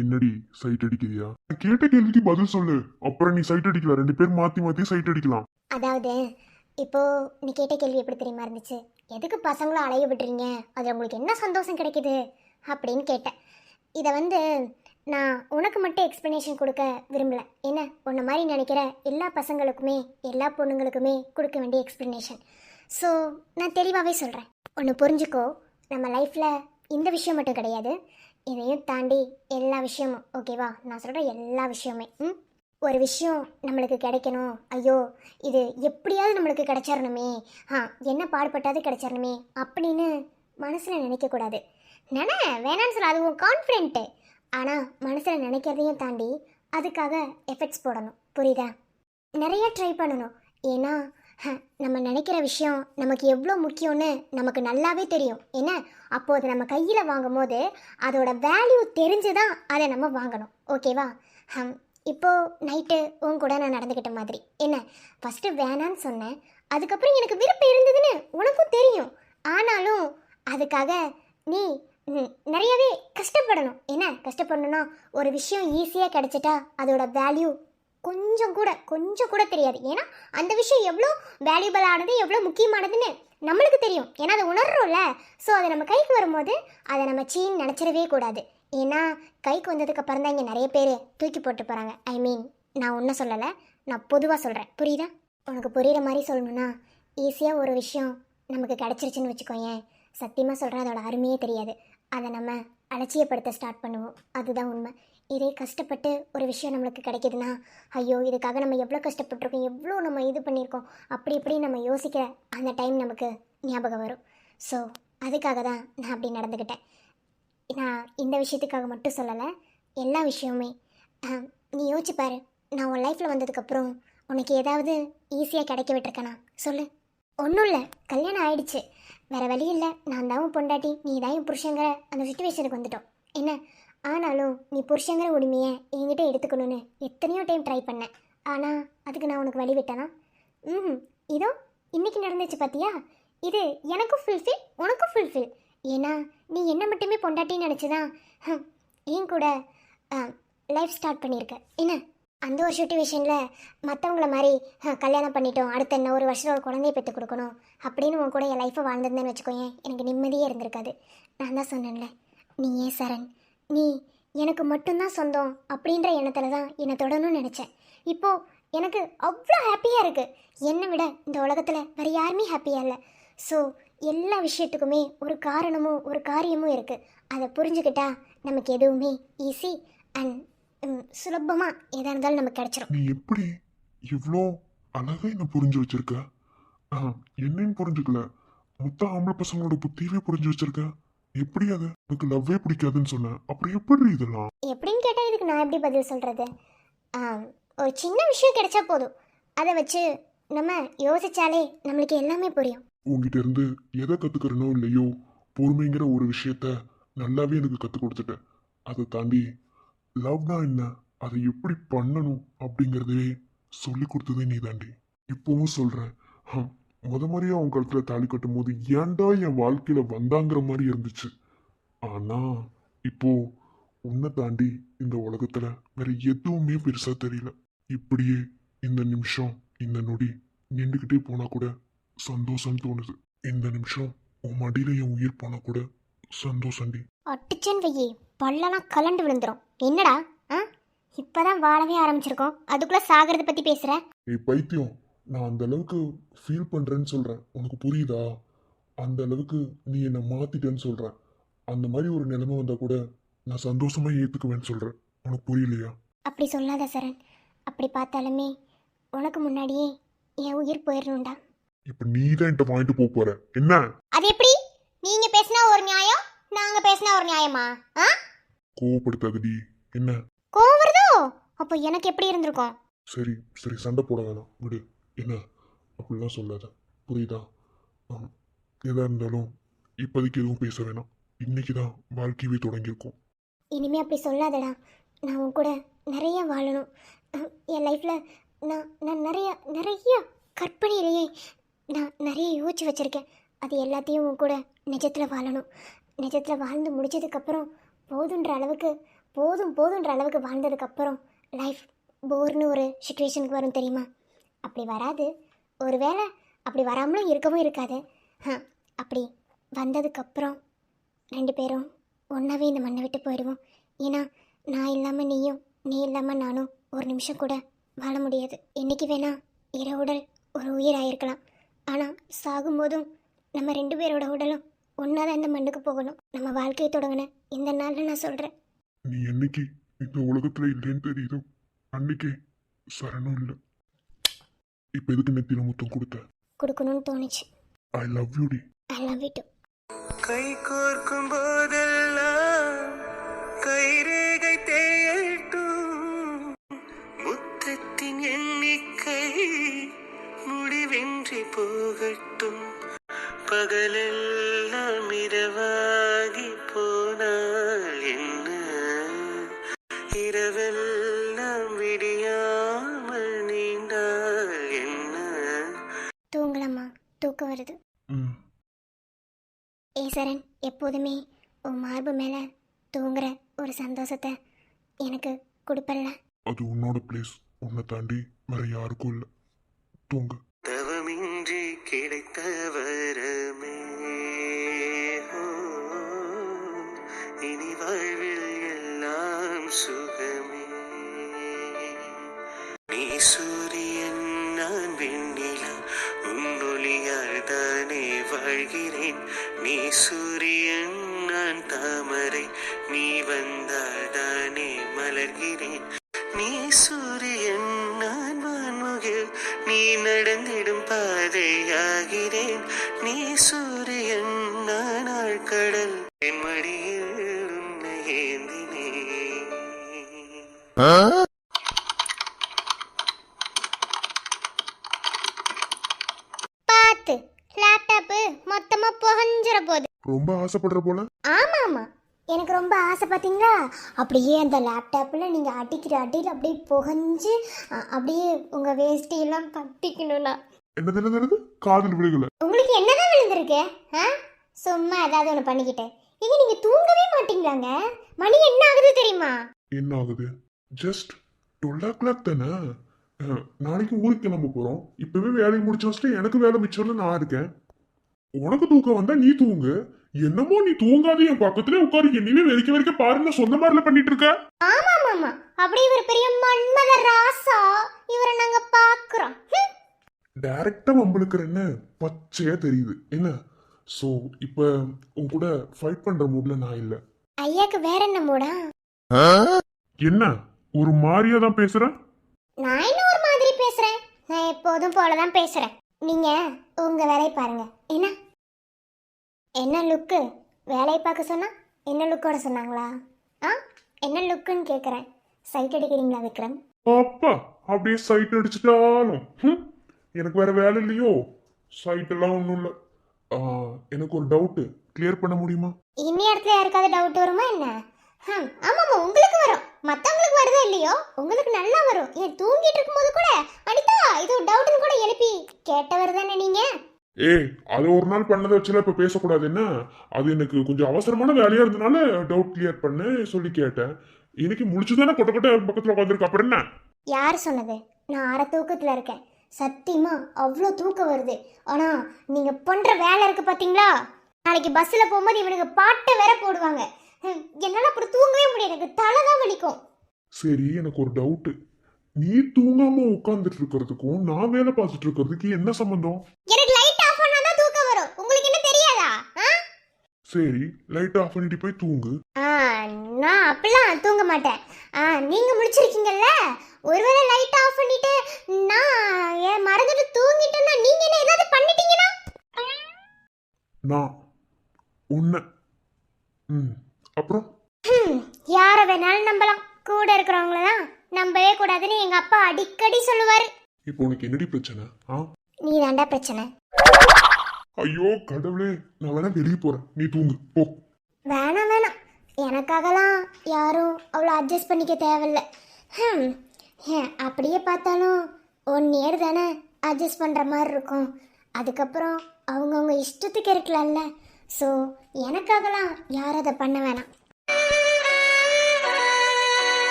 என்னடி சைட் அடிக்கிறியா? கேட்ட கேள்விக்கு பதில் சொல்லு, அப்புறம் நீ சைட் அடிக்கலாம். ரெண்டு பேர் மாத்தி மாத்தி சைட் அடிக்கலாம். அதாவது இப்போ நீ கேட்ட கேள்வி எப்படி தெரியுமா இருந்துச்சு? எதுக்கு பசங்களும் அலைய விட்டுறீங்க, அதில் உங்களுக்கு என்ன சந்தோஷம் கிடைக்குது அப்படின்னு கேட்டேன். இதை வந்து நான் உனக்கு மட்டும் எக்ஸ்ப்ளனேஷன் கொடுக்க விரும்பல. என்ன உன்னை மாதிரி நினைக்கிற எல்லா பசங்களுக்குமே எல்லா பொண்ணுங்களுக்குமே கொடுக்க வேண்டிய எக்ஸ்ப்ளனேஷன். ஸோ நான் தெளிவாகவே சொல்கிறேன். ஒன்று புரிஞ்சுக்கோ, நம்ம லைஃப்பில் இந்த விஷயம் மட்டும் கிடையாது, இதையும் தாண்டி எல்லா விஷயமும். ஓகேவா? நான் சொல்கிற எல்லா விஷயமே. ஒரு விஷயம் நம்மளுக்கு கிடைக்கணும், ஐயோ இது எப்படியாவது நம்மளுக்கு கிடைச்சிடணுமே, என்ன பாடுபட்டாவது கிடைச்சிடணுமே அப்படின்னு மனசில் நினைக்கக்கூடாது. வேணான்னு சொல்ல, அது உன் கான்ஃபிடென்ட்டு. ஆனால் மனசில் நினைக்கிறதையும் தாண்டி அதுக்காக எஃபெக்ட்ஸ் போடணும். புரியுதா? நிறைய ட்ரை பண்ணணும். ஏன்னா நம்ம நினைக்கிற விஷயம் நமக்கு எவ்வளோ முக்கியம்னு நமக்கு நல்லாவே தெரியும். என்ன அப்போது அது நம்ம கையில் வாங்கும் போது அதோட வேல்யூ தெரிஞ்சு தான் அதை நம்ம வாங்கணும். ஓகேவா? இப்போது நைட்டு உன் கூட நான் நடந்துக்கிட்ட மாதிரி. என்ன ஃபஸ்ட்டு வேணான்னு சொன்னேன், அதுக்கப்புறம் எனக்கு விருப்பம் இருந்ததுன்னு உனக்கும் தெரியும். ஆனாலும் அதுக்காக நீ நிறையவே கஷ்டப்படணும். என்ன கஷ்டப்படணும்னா, ஒரு விஷயம் ஈஸியாக கிடைச்சிட்டா அதோட வேல்யூ கொஞ்சம் கூட தெரியாது. ஏன்னா அந்த விஷயம் எவ்வளோ வேல்யூபிளானது, எவ்வளோ முக்கியமானதுன்னு நம்மளுக்கு தெரியும். ஏன்னா அதை உணர்றோம்ல. ஸோ அதை நம்ம கைக்கு வரும்போது அதை நம்ம சீன்னு நினச்சிடவே கூடாது. ஏன்னா கைக்கு வந்ததுக்கு அப்புறம் தான் இங்கே நிறைய பேர் தூக்கி போட்டு போகிறாங்க. ஐ மீன், நான் ஒன்றும் சொல்லலை, நான் பொதுவாக சொல்கிறேன். புரியுதா? உனக்கு புரிகிற மாதிரி சொல்லணும்னா, ஈஸியாக ஒரு விஷயம் நமக்கு கிடச்சிருச்சுன்னு வச்சுக்கோயேன், சத்தியமாக சொல்கிறேன், அதோட அருமையே தெரியாது. அதை நம்ம அலட்சியப்படுத்த ஸ்டார்ட் பண்ணுவோம். அதுதான் உண்மை. இதே கஷ்டப்பட்டு ஒரு விஷயம் நம்மளுக்கு கிடைக்கிதுன்னா, ஐயோ இதுக்காக நம்ம எவ்வளோ கஷ்டப்பட்டிருக்கோம், எவ்வளோ நம்ம இது பண்ணியிருக்கோம், அப்படி இப்படி நம்ம யோசிக்கிற அந்த டைம் நமக்கு ஞாபகம் வரும். ஸோ அதுக்காக தான் நான் அப்படி நடந்துக்கிட்டேன். நான் இந்த விஷயத்துக்காக மட்டும் சொல்லலை, எல்லா விஷயமுமே. நீ யோசிச்சு பாரு, நான் உன் லைஃப்பில் வந்ததுக்கப்புறம் உனக்கு ஏதாவது ஈஸியாக கிடைக்க விட்டுருக்கேனா சொல்லு? ஒன்றும் இல்லை, கல்யாணம் ஆயிடுச்சு, வேறு வழி இல்லை, நான் தான் பொண்டாட்டி, நீ தான் புருஷங்கிற அந்த சுச்சுவேஷனுக்கு வந்துட்டோம். என்ன ஆனாலும் நீ புருஷங்கிற உரிமையை என்கிட்ட எடுத்துக்கணும்னு எத்தனையோ டைம் ட்ரை பண்ணேன். ஆனால் அதுக்கு நான் உனக்கு வழி விட்டேனா? இதோ இன்றைக்கி நடந்துச்சு பார்த்தியா? இது எனக்கும் ஃபுல்ஃபில், உனக்கும் ஃபுல்ஃபில். ஏன்னா நீ என்ன மட்டுமே பொண்டாட்டின்னு நினச்சிதான் என் கூட லைஃப் ஸ்டார்ட் பண்ணியிருக்க. என்ன அந்த ஒரு சுச்சுவேஷனில் மற்றவங்கள மாதிரி கல்யாணம் பண்ணிட்டோம், அடுத்த என்ன ஒரு வருஷம் ஒரு குழந்தைய பெற்று கொடுக்கணும் அப்படின்னு உன் கூட என் லைஃப்பை வாழ்ந்துருந்தேன்னு வச்சுக்கோயேன், எனக்கு நிம்மதியே இருந்திருக்காது. நான் தான் சொன்னேன்ல, நீ ஏன் சரண், நீ எனக்கு மட்டும்தான் சொந்தம் அப்படின்ற எண்ணத்தில் தான் என்னை தொடணும்னு நினச்சேன். இப்போது எனக்கு அவ்வளோ ஹாப்பியாக இருக்குது. என்னை விட இந்த உலகத்தில் வேறு யாருமே ஹாப்பியாக இல்லை. ஸோ எல்லா விஷயத்துக்குமே ஒரு காரணமும் ஒரு காரியமும் இருக்குது. அதை புரிஞ்சுக்கிட்டா நமக்கு எதுவுமே ஈஸி அண்ட் சுலபமாக எதாக இருந்தாலும் நமக்கு கிடச்சிரும். நீ எப்படி இவ்வளோ அழகாக என்ன புரிஞ்சு வச்சிருக்க? என்னன்னு புரிஞ்சுக்கல, மொத்த ஆம்பளை பசங்களோட புத்தியவே புரிஞ்சு வச்சிருக்க. எப்படி அது எனக்கு லவ்வே பிடிக்காதுன்னு சொன்னேன், அப்புறம் எப்படி இதெல்லாம்? எப்படின்னு கேட்டால் இதுக்கு நான் எப்படி பதில் சொல்கிறது? ஒரு சின்ன விஷயம் கிடைச்சா போதும், அதை வச்சு நம்ம யோசிச்சாலே நம்மளுக்கு எல்லாமே புரியும். உங்ககிட்ட இருந்து எதை கற்றுக்கிறனோ இல்லையோ, பொறுமைங்கிற ஒரு விஷயத்த நல்லாவே எனக்கு கற்றுக் கொடுத்துட்டேன். அதை தாண்டி லவ்னா என்ன, அதை எப்படி பண்ணணும் அப்படிங்கிறதே சொல்லி கொடுத்ததே நீ தாண்டி. இப்போவும் சொல்கிறேன், முறையாக அவன் கழுத்தில் தாலி கட்டும் போது ஏன்டா என் வாழ்க்கையில் வந்தாங்கிற மாதிரி இருந்துச்சு. ஆனால் இப்போ உன்னை தாண்டி இந்த உலகத்தில் வேற எதுவுமே பெருசாக தெரியல. இப்படியே இந்த நிமிஷம் இந்த நொடி நின்றுக்கிட்டே போனால் கூட சந்தோஷம் தோணுது. இந்த நிமிஷம் உன் மடியில் என் உயிர் போனால் கூட சந்தோஷண்டி. அட்டிச்சன் வையே, பல்லெல்லாம் கலண்டு விழுந்துரும். என்னடா இப்போதான் வாழவே ஆரம்பிச்சிருக்கோம், அதுக்குள்ளே சாகிறத பற்றி பேசுகிற? ஏய் பைத்தியம், நான் அந்த அளவுக்கு ஃபீல் பண்ணுறேன்னு சொல்கிறேன், உனக்கு புரியுதா? அந்த அளவுக்கு நீ என்னை மாற்றிட்டேன்னு சொல்கிறேன். அந்த மாதிரி ஒரு நிலைமை வந்தால் கூட நான் சந்தோஷமாக ஏற்றுக்குவேன்னு சொல்கிறேன். உனக்கு புரியலையா? அப்படி சொல்லாத சரண், அப்படி பார்த்தாலுமே உனக்கு முன்னாடியே என் உயிர் போயிடணும்டா. இப்போ நீ தான் என்கிட்ட வாங்கிட்டு போக போற என்ன? அது எப்படி? நீங்கள் பேசினா ஒரு நியாயம், நாங்கள் பேசினா ஒரு நியாயமா? கோவப்படுத்தாதடி. என்ன கோவம் வருதோ? அப்போ எனக்கு எப்படி இருந்திருக்கும்? சரி சரி, சண்டை போட வேணாம், விடு. என்ன அப்படிலாம் சொல்லாத, புரியுதா? எதா இருந்தாலும் இப்போதைக்கு எதுவும் பேச வேணாம். இன்னைக்கு தான் வாழ்க்கையவே தொடங்கியிருக்கோம். இனிமே அப்படி சொல்லாதடா. நான் உன் கூட நிறைய வாழணும். என் லைஃப்பில் நான் நிறைய கற்பனையிலேயே நான் நிறைய யோசிச்சு வச்சுருக்கேன். அது எல்லாத்தையும் உன் கூட நிஜத்தில் வாழணும். நிஜத்தில் வாழ்ந்து முடிச்சதுக்கப்புறம் போதுன்ற அளவுக்கு வாழ்ந்ததுக்கப்புறம் லைஃப் போர்னு ஒரு சுச்சுவேஷனுக்கு வரும் தெரியுமா? அப்படி வராது. ஒருவேளை அப்படி வராமலும் இருக்கவும் இருக்காது. அப்படி வந்ததுக்கப்புறம் 2 பேரும் ஒன்றாவே இந்த மண்ணை விட்டு போயிடுவோம். ஏன்னா நான் இல்லாமல் நீயும், நீ இல்லாமல் நானும் ஒரு நிமிஷம் கூட வாழ முடியாது. என்றைக்கு வேணா உடல் ஒரு உயிர் ஆயிருக்கலாம், ஆனால் சாகும்போதும் நம்ம 2 பேரோட உடலும் ஒன்றா தான் இந்த மண்ணுக்கு போகணும். நம்ம வாழ்க்கையை தொடங்கின இந்த நாளில் நான் சொல்கிறேன். நீ என்னைக்கு இந்த உலகத்துல இல்லைன்னு தெரியுதோ அன்னைக்கே சரணம் இல்லை. இப்ப எதுக்கு நெத்தில முத்தம் கொடுத்த? கொடுக்கணும்னு தோணுச்சு. ஐ லவ் யூ டி. I love you too. கை கோர்க்கும் போதெல்லாம் கைரேகை தேயட்டும், முத்தத்தின் எண்ணிக்கை முடிவின்றி போகட்டும், பகலெல்லாம் இரவாகி போனால் என்ன, இரவெல்லாம் விடியாமல் நீண்டால் என்ன. தூங்கலாமா? தூக்கம் வருது. சரண், எப்போதுமே உன் மார்பு மேலே தூங்குற ஒரு சந்தோஷத்தை எனக்கு கொடுப்பல்ல. அது உன்னோட பிளேஸ், உன்னை தாண்டி வேற யாருக்கும் இல்லை. தூங்கு. தவமின்றி கிடைத்த வரமே, இனி வாழ்வில் எல்லாம் சுகமே. நீ சூரியன் நான் வெண்ணிலா, உன்னொளியால் தானே வாழ்கிறேன். நீ சூரியன் நான் தாமரை, நீ வந்தால் தானே மலர்கிறேன். நீ சூரியன் நான் வான்முகில், நீ நடந்திடும் பாதையாகிறேன். நீ சூரியன் நான் ஆழ்கடல், என் மடியில் உன்னை ஏந்தினேன். பார்த்து லேப்டாப்பு மொத்தமா புகஞ்சிட போகுது. ரொம்ப ஆசைப்படுற போல. ஆமா ஆமா, எனக்கு ரொம்ப ஆசை. பார்த்தீங்களா, அப்படியே அந்த லேப்டாப்பில் நீங்கள் அடிக்கிற அடியில் அப்படியே புகஞ்சு அப்படியே உங்கள் வேஸ்டியெல்லாம் கட்டிக்கணும்னா. என்னது காதல் விழுகல? உங்களுக்கு என்னதான் விழுந்திருக்கு? சும்மா ஏதாவது ஒன்று பண்ணிக்கிட்டேன். நீங்கள் தூங்கவே மாட்டீங்களாங்க? மணி என்ன ஆகுது தெரியுமா? என்ன ஆகுது? ஜஸ்ட் 12 o'clock தானே. நாளைக்கு ஊருக்கு கிளம்ப போறோம். இப்பவே வேலையை முடிச்சு வச்சுட்டு எனக்கு வேலை மிச்சம்னு நான் இருக்கேன். உனக்கு தூக்கம் வந்தா நீ தூங்கு. என்னமோ நீ தூங்காத என் பக்கத்துல உட்காரு என்னையே வெறிக்க பாருன்னு சொன்ன மாதிரில பண்ணிட்டு இருக்க. ஆமா ஆமா, அப்படி இவர் பெரிய மன்மத ராசா, இவரை நாங்க பாக்குறோம். டைரக்டா வம்பளுக்குறேன்னு பச்சையா தெரியுது என்ன. சோ இப்ப உன் கூட ஃபைட் பண்ற மூட்ல நான் இல்ல. ஐயாக்கு வேற என்ன மூடா? என்ன ஒரு மாதிரியா தான் பேசுற? நான் இன்னும் ஒரு மாதிரி பேசுறேன். நான் எப்போதும் போலதான் பேசுறேன். நீங்க உங்க வேலையை பாருங்க. என்ன என்ன லுக்கு? வேலையை பார்க்க சொன்னா என்ன லுக்கோட சொன்னாங்களா? என்ன லுக்குன்னு கேட்குறேன். சைட் அடிக்கிறீங்களா விக்ரம்? அப்பா அப்படியே சைட் அடிச்சுட்டாலும் எனக்கு வேற வேலை இல்லையோ. சைட் எல்லாம் ஒன்றும் இல்லை. எனக்கு ஒரு டவுட்டு, கிளியர் பண்ண முடியுமா? இன்னி இடத்துல யாருக்காவது டவுட் வருமா என்ன? ஆமாம்மா, உங்களுக்கு வரும். மற்றவங்களுக்கு வருதோ இல்லையோ, உங்களுக்கு நல்லா வரும். ஏன் தூங்கிட்டு இருக்கும்போது கூட அனிதா இது ஒரு டவுட்னு கூட எழுப்பி கேட்டவர் தானே நீங்க? அது ஒரு நாள் பண்ணதை வச்சுல இப்ப பேசக்கூடாது என்ன? அது எனக்கு கொஞ்சம் அவசரமான வேலையா இருந்தனால டவுட் கிளியர் பண்ண சொல்லி கேட்டேன். இன்னைக்கு முடிச்சுதானே கொட்ட கொட்ட பக்கத்துல உட்காந்துருக்கு. அப்புறம் என்ன? யார் சொன்னது? நான் அரை தூக்கத்துல இருக்கேன். சத்தியமா அவ்வளோ தூக்கம் வருது. ஆனா நீங்க பண்ற வேலை இருக்கு பாத்தீங்களா? நாளைக்கு பஸ்ல போகும்போது இவனுக்கு பாட்டை வேற போடுவாங்க. என்னால அப்படி தூங்கவே முடியாது, எனக்கு தலைதான் வலிக்கும். சரி, எனக்கு ஒரு டவுட். நீ தூங்காம உட்கார்ந்துட்டு இருக்கிறதுக்கும் நான் வேலை பார்த்துட்டு இருக்கிறதுக்கு என்ன சம்பந்தம்? எனக்கு லைட் ஆஃப் பண்ணாதான் தூக்கம் வரும். உங்களுக்கு என்ன தெரியாதா? சரி, லைட் ஆஃப் பண்ணிட்டு போய் தூங்கு. நான் அப்பெல்லாம் தூங்க மாட்டேன். நீங்க முடிச்சிருக்கீங்கல்ல, ஒருவேளை லைட் ஆஃப் பண்ணிட்டு நான் மறந்துட்டு தூங்கிட்டேன்னா நீங்க என்ன ஏதாவது பண்ணிட்டீங்கன்னா? நான் உன்னை அப்புறம் யாரை வேணாலும் நம்பலாம், கூட இருக்கிறவங்கள தான் நம்பவே கூடாதுன்னு எங்க அப்பா அடிக்கடி சொல்லுவாரு. இப்போ உனக்கு என்னடி பிரச்சனை? நீ தாண்டா பிரச்சனை. ஐயோ கடவுளே, நான் வேணா வெளியே போறேன், நீ தூங்கு போ. வேணாம் வேணாம், எனக்காகலாம் யாரும் அவ்வளோ அட்ஜஸ்ட் பண்ணிக்க தேவையில்ல. அப்படியே பார்த்தாலும் 1 year தானே அட்ஜஸ்ட் பண்ணுற மாதிரி இருக்கும். அதுக்கப்புறம் அவங்கவுங்க இஷ்டத்துக்கு இருக்கலாம்ல. ஸோ எனக்காகலாம் யாரும் அதை பண்ண வேணாம்.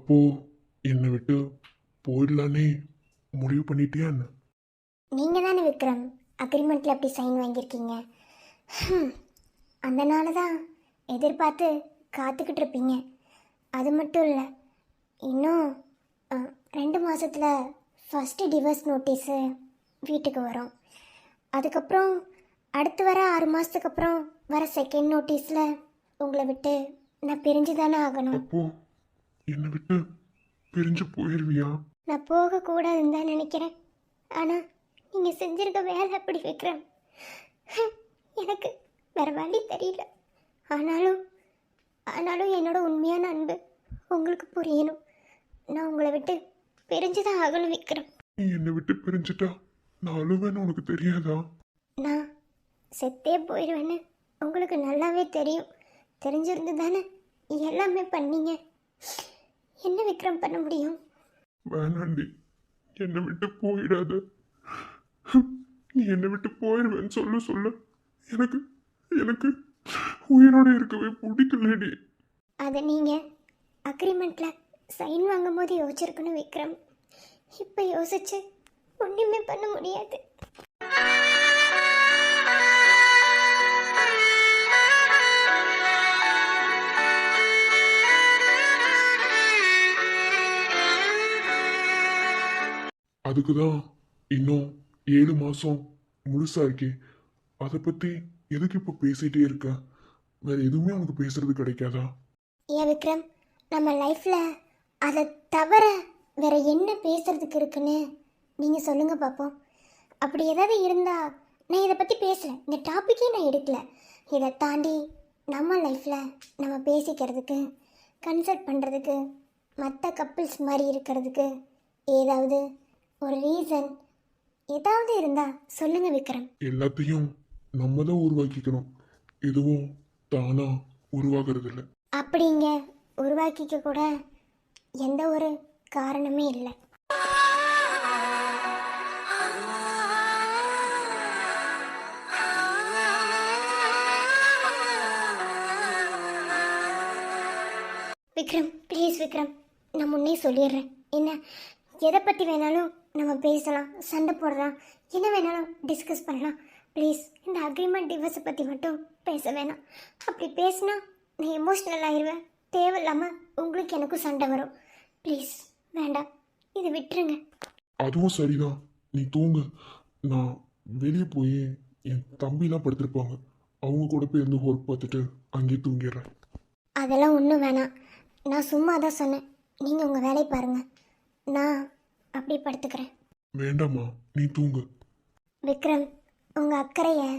அப்போ என்னை விட்டு போயிடலானே முடிவு பண்ணிட்டியா என்ன? நீங்கள் தானே விக்ரம் அக்ரிமெண்ட்டில் அப்படி சைன் வாங்கியிருக்கீங்க. அதனால தான் எதிர்பார்த்து காத்துக்கிட்டு இருப்பீங்க. அது மட்டும் இல்லை, இன்னும் 2 மாதத்தில் ஃபஸ்ட்டு டிவோர்ஸ் நோட்டீஸு வீட்டுக்கு வரும். அதுக்கப்புறம் அடுத்து வர 6 மாதத்துக்கு அப்புறம் வர செகண்ட் நோட்டீஸில் உங்களை விட்டு நான் பிரிஞ்சு தானே ஆகணும். அப்போ என்னை விட்டு பிரிஞ்சு போயிடுவியா? நான் போகக்கூடாதுன்னு தான் நினைக்கிறேன். ஆனால் நீங்கள் செஞ்சிருக்க வேலை அப்படி விக்ரம். எனக்கு வேறு வழி தெரியல. ஆனாலும் என்னோட உண்மையான அன்பு உங்களுக்கு புரியணும். நான் உங்களை விட்டு பிரிஞ்சு தான் ஆகணும் விக்ரம். நீ என்னை விட்டு பிரிஞ்சுட்டா நான் அழுவேன்னு உனக்கு தெரியாதா? நான் செத்தே போயிடுவேன்னு உங்களுக்கு நல்லாவே தெரியும். தெரிஞ்சிருந்து தானே எல்லாமே பண்ணீங்க. என்ன விக்ரம் பண்ண முடியும்? வேணாண்டி, என்னை விட்டு போயிடாத. நீ என்னை விட்டு போயிடுவேன்னு சொல்ல எனக்கு எனக்கு உயிரோட இருக்கவே பிடிக்கலடி. அதை நீங்கள் அக்ரிமெண்ட்டில் சைன் வாங்கும் போது யோசிச்சிருக்கணும் விக்ரம். இப்போ யோசிச்சு ஒன்றுமே பண்ண முடியாது. அதுக்கு தான் இன்னும் 7 மாதம் முழுசா இருக்கே. அதை பற்றி எதுக்கு இப்போ பேசிகிட்டே இருக்க? வேற எதுவுமே உனக்கு பேசுறது கிடைக்காதா? ஏன் விக்ரம், நம்ம லைஃப்பில் அதை தவிர வேற என்ன பேசுறதுக்கு இருக்குன்னு நீங்கள் சொல்லுங்கள் பார்ப்போம். அப்படி ஏதாவது இருந்தால் நான் இதை பற்றி பேசலை, இந்த டாப்பிக்கே நான் எடுக்கல. இதை தாண்டி நம்ம லைஃப்பில் நம்ம பேசிக்கிறதுக்கு, கன்சல்ட் பண்ணுறதுக்கு, மற்ற கப்பிள்ஸ் மாதிரி இருக்கிறதுக்கு ஏதாவது ஒரு ரீசன் ஏதாவது இருந்தால் சொல்லுங்கள் விக்ரம். எல்லாத்தையும் நம்ம தான் உருவாக்கிக்கணும், எதுவும் தானா உருவாகிறது இல்லை. அப்படிங்க உருவாக்கிக்க கூட எந்த ஒரு காரணமே இல்லை. விக்ரம் ப்ளீஸ் விக்ரம், நான் முன்னே சொல்லிடுறேன். என்ன எதை பற்றி வேணாலும் நம்ம பேசலாம், சண்டை போடலாம், என்ன வேணாலும் டிஸ்கஸ் பண்ணலாம். ப்ளீஸ் இந்த அக்ரிமெண்ட் டிவோர்ஸை பற்றி மட்டும் பேச வேணாம். அப்படி பேசினா நான் எமோஷ்னல் ஆயிடுவேன். தேவையில்லாமல் உங்களுக்கு எனக்கும் சண்டை வரும். ப்ளீஸ் வேண்டாம், இதை விட்டுருங்க. அதுவும் சரிதான், நீ தூங்கு. நான் வெளியே போய் என் தம்பிலாம் படுத்திருப்பாங்க, அவங்க கூட போய் இருந்து ஒர்க் பார்த்துட்டு அங்கேயே தூங்கிடுறேன். அதெல்லாம் ஒன்றும் வேணாம், நான் சும்மா தான் சொன்னேன். நீங்கள் உங்கள் வேலையை பாருங்கள், நான் அப்படி படுத்துக்கிறேன். வேண்டாம்மா, நீ தூங்கு. விக்ரம், உங்கள் அக்கறையை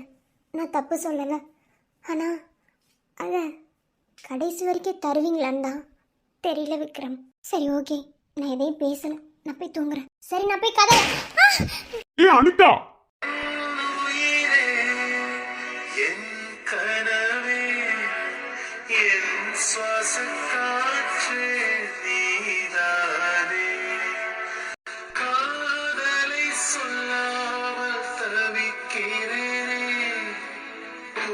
நான் தப்பு சொல்லலை. ஆனால் அதை கடைசி வரைக்கும் தருவீங்களான்னு தான் தெரியல விக்ரம். சரி ஓகே, நான் எதையும் பேசலை, நான் போய் தூங்குறேன். சரி நான் போய் கதை. ஏ அனிதா, உயிரே என் கனவே என் சுவாச காற்று நீதானே காதலை சொல்லாமல் தவிக்கிறேனே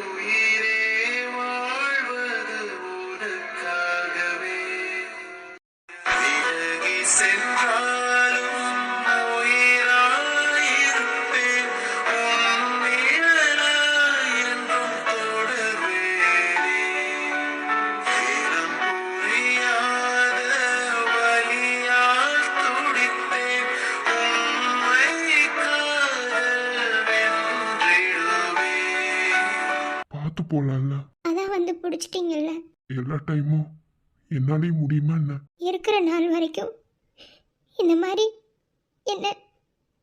உயிரே வாழ்வது உனக்காகவே விலகி சென்றாலும் உயிராயிருப்பேன் உன் நிழலாய் என்றும் தொடர்வேனே இனம் புரியாத வலியால் துடித்தேன் உண்மை காதல் வென்றிடுவேன். பார்த்து போலாம்ல. அதான் வந்து பிடிச்சிட்டிங்கல்ல, எல்லா டைமும் என்னாலேயும் முடியுமா என்ன? இருக்கிற நாள் வரைக்கும் இந்த மாதிரி என்ன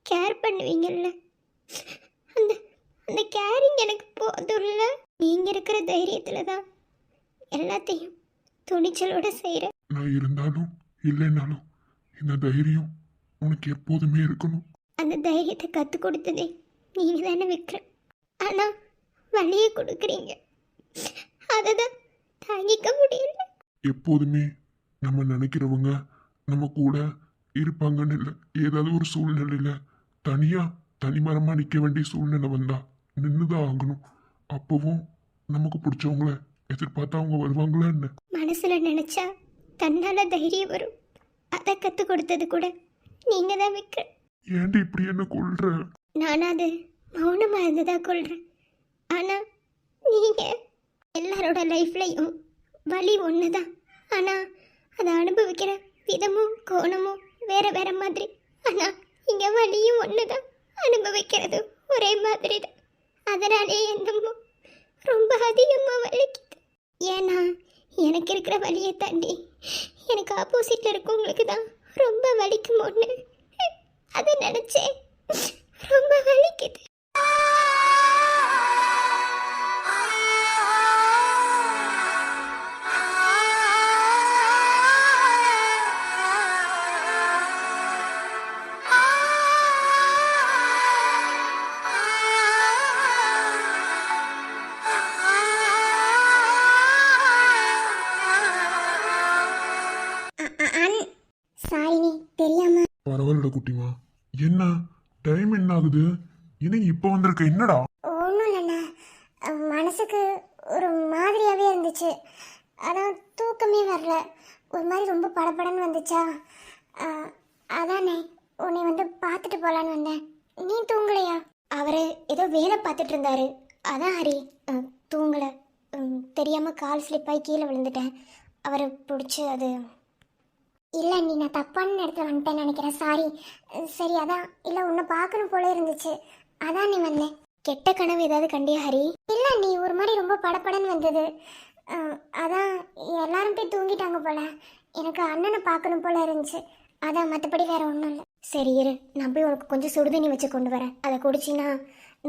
கேர் பண்ணுவீங்கல்ல, அந்த அந்த கேரிங் எனக்கு போதும்ல. நீங்கள் இருக்கிற தைரியத்தில் தான் எல்லாத்தையும் துணிச்சலோட செய்கிறேன். நான் இருந்தாலும் இல்லைனாலும் இந்த தைரியம் உனக்கு எப்போதுமே இருக்கணும். அந்த தைரியத்தை கற்றுக் கொடுத்ததே நீங்கள் தானே விக்ரம். ஆனால் வழியை கொடுக்குறீங்க, அதை தான் தாங்கிக்க முடியல. எப்போதுமே நம்ம நினைக்கிறவங்க நம்ம கூட இருப்பாங்கன்னு இல்லை. ஏதாவது ஒரு சூழ்நிலையில தனிமரமாக நிற்க வேண்டிய சூழ்நிலை வந்தா நின்றுதான் ஆகணும். அப்பவும் நமக்கு பிடிச்சவங்கள எதிர்பார்த்தா அவங்க வருவாங்களா என்ன? மனசில் நினச்சா தன்னால் தைரியம் வரும், அதை கற்றுக் கொடுத்தது கூட நீங்கள் தான் விக்ரம். ஏன்டி இப்படி என்ன கொள்ற? நான் அது மௌனமாக இருந்து தான் கொள்கிறேன். ஆனால் நீங்கள் எல்லாரோட லைஃப்லையும் வலி ஒன்று தான். ஆனால் அதை அனுபவிக்கிற விதமும் கோணமும் வேற வேற மாதிரி. ஆனால் இங்கே வலியும் ஒன்று தான், அனுபவிக்கிறது ஒரே மாதிரி தான். அதனாலே என்னமோ ரொம்ப அதிகமாக வலிக்குது. ஏன்னா எனக்கு இருக்கிற வலியை தாண்டி எனக்கு ஆப்போசிட்டில் இருக்கவங்களுக்கு தான் ரொம்ப வலிக்குமோன்னு அதை நினச்சேன். ரொம்ப வலிக்குது. சாரினி, தெரியாம. பரவாயில்லடா குட்டிமா. என்ன டைம் என்ன ஆகுது? இன்னைக்கு இப்போ வந்திருக்க, என்னடா? ஒன்றும் இல்லைண்ணா, மனசுக்கு ஒரு மாதிரியாகவே இருந்துச்சு. அதான் தூக்கமே வரல. ஒரு மாதிரி ரொம்ப படபடன்னு வந்துச்சா. அதானே உன்னை வந்து பார்த்துட்டு போகலான்னு வந்தேன். நீ தூங்கலையா? அவர் ஏதோ வேலை பார்த்துட்டு இருந்தாரு. அதான் ஹரி தூங்கலை. தெரியாமல் கால் ஸ்லிப்பாகி கீழே விழுந்துட்டேன். அவரை பிடிச்சி அது. இல்லை நீ, நான் தப்பான இடத்துல வந்துட்டேன்னு நினைக்கிறேன். சாரி. சரி, அதான் இல்லை உன்னை பார்க்கணும் போல இருந்துச்சு, அதான் நீ வந்தேன். கெட்ட கனவு ஏதாவது கண்டியா ஹரி? இல்லை, நீ ஒரு மாதிரி ரொம்ப படப்படன்னு வந்தது. அதான் எல்லாரும் போய் தூங்கிட்டாங்க போல. எனக்கு அண்ணனை பார்க்கணும் போல இருந்துச்சு, அதான். மற்றபடி வேற ஒன்றும் இல்லை. சரி இரு, நான் போய் உனக்கு கொஞ்சம் சுடுதண்ணி வச்சு கொண்டு வரேன். அதை குடிச்சின்னா